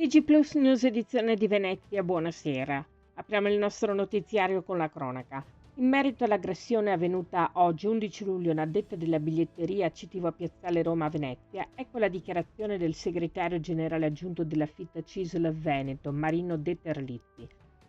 TG Plus News edizione di Venezia, buonasera. Apriamo il nostro notiziario con la cronaca. In merito all'aggressione avvenuta oggi, 11 luglio, in addetta della biglietteria Citivo a Piazzale Roma a Venezia, ecco la dichiarazione del segretario generale aggiunto della FIT CISL Veneto, Marino De Terlizzi.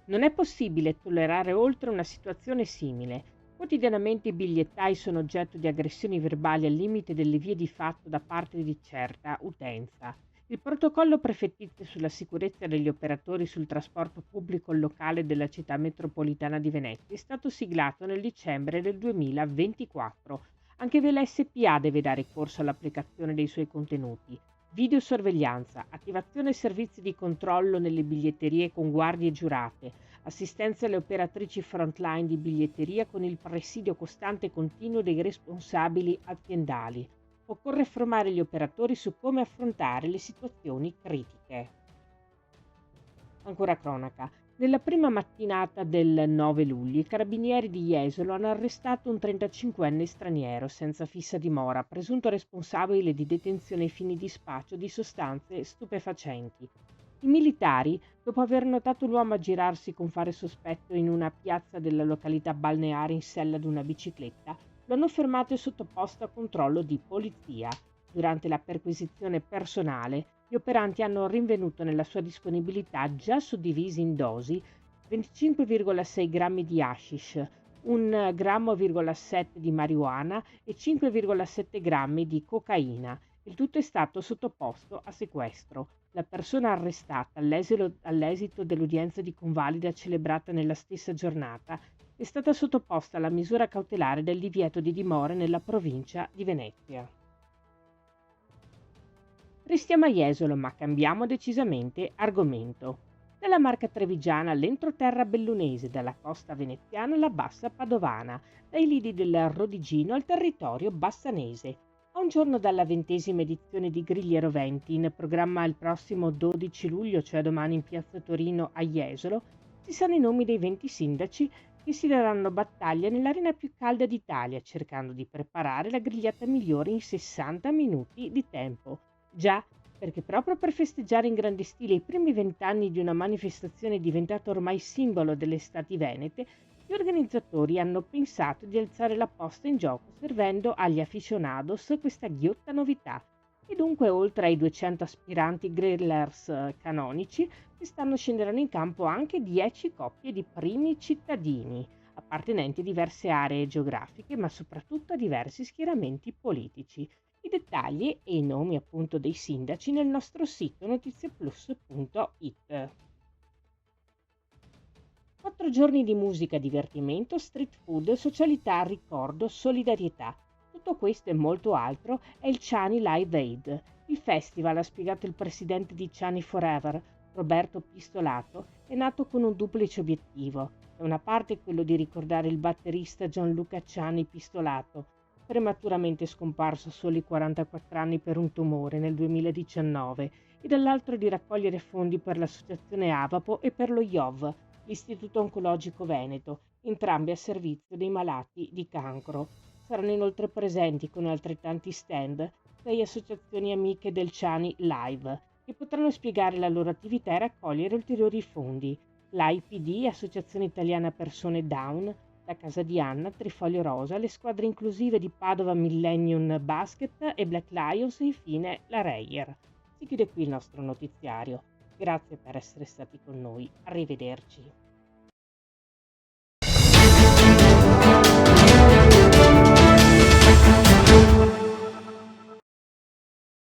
Non è possibile tollerare oltre una situazione simile. Quotidianamente i bigliettai sono oggetto di aggressioni verbali al limite delle vie di fatto da parte di certa utenza. Il protocollo prefettizio sulla sicurezza degli operatori sul trasporto pubblico locale della città metropolitana di Venezia è stato siglato nel dicembre del 2024. Anche Vela SpA deve dare corso all'applicazione dei suoi contenuti. Videosorveglianza, attivazione e servizi di controllo nelle biglietterie con guardie giurate, assistenza alle operatrici frontline di biglietteria con il presidio costante e continuo dei responsabili aziendali. Occorre formare gli operatori su come affrontare le situazioni critiche. Ancora cronaca. Nella prima mattinata del 9 luglio i carabinieri di Jesolo hanno arrestato un 35enne straniero senza fissa dimora, presunto responsabile di detenzione ai fini di spaccio di sostanze stupefacenti. I militari, dopo aver notato l'uomo aggirarsi con fare sospetto in una piazza della località balneare in sella ad una bicicletta, lo hanno fermato e sottoposto a controllo di polizia. Durante la perquisizione personale, gli operanti hanno rinvenuto nella sua disponibilità, già suddivisi in dosi, 25,6 grammi di hashish, 1,7 grammo di marijuana e 5,7 grammi di cocaina. Il tutto è stato sottoposto a sequestro. La persona arrestata, all'esito dell'udienza di convalida celebrata nella stessa giornata, è stata sottoposta alla misura cautelare del divieto di dimora nella provincia di Venezia. Restiamo a Jesolo, ma cambiamo decisamente argomento. Dalla Marca Trevigiana all'entroterra bellunese, dalla costa veneziana alla bassa padovana, dai lidi del Rodigino al territorio bassanese. A un giorno dalla 20ª edizione di Griglie Roventi, in programma il prossimo 12 luglio, cioè domani in Piazza Torino a Jesolo, ci sono i nomi dei 20 sindaci che si daranno battaglia nell'arena più calda d'Italia, cercando di preparare la grigliata migliore in 60 minuti di tempo. Già, perché proprio per festeggiare in grande stile i primi 20 anni di una manifestazione diventata ormai simbolo delle estati venete, gli organizzatori hanno pensato di alzare la posta in gioco servendo agli aficionados questa ghiotta novità. E dunque, oltre ai 200 aspiranti grillers canonici, quest'anno scenderanno in campo anche 10 coppie di primi cittadini, appartenenti a diverse aree geografiche, ma soprattutto a diversi schieramenti politici. I dettagli e i nomi appunto dei sindaci nel nostro sito notiziaplus.it. 4 giorni di musica, divertimento, street food, socialità, ricordo, solidarietà. Tutto questo e molto altro è il Ciani Live Aid. Il festival, ha spiegato il presidente di Ciani Forever, Roberto Pistolato, è nato con un duplice obiettivo. Da una parte quello di ricordare il batterista Gianluca Ciani Pistolato, prematuramente scomparso a soli 44 anni per un tumore nel 2019, e dall'altro di raccogliere fondi per l'associazione Avapo e per lo IOV, l'Istituto Oncologico Veneto, entrambi a servizio dei malati di cancro. Saranno inoltre presenti con altrettanti stand 6 associazioni amiche del Ciani Live, che potranno spiegare la loro attività e raccogliere ulteriori fondi. L'IPD, Associazione Italiana Persone Down, la Casa di Anna, Trifoglio Rosa, le squadre inclusive di Padova Millennium Basket e Black Lions e infine la Reyer. Si chiude qui il nostro notiziario. Grazie per essere stati con noi. Arrivederci.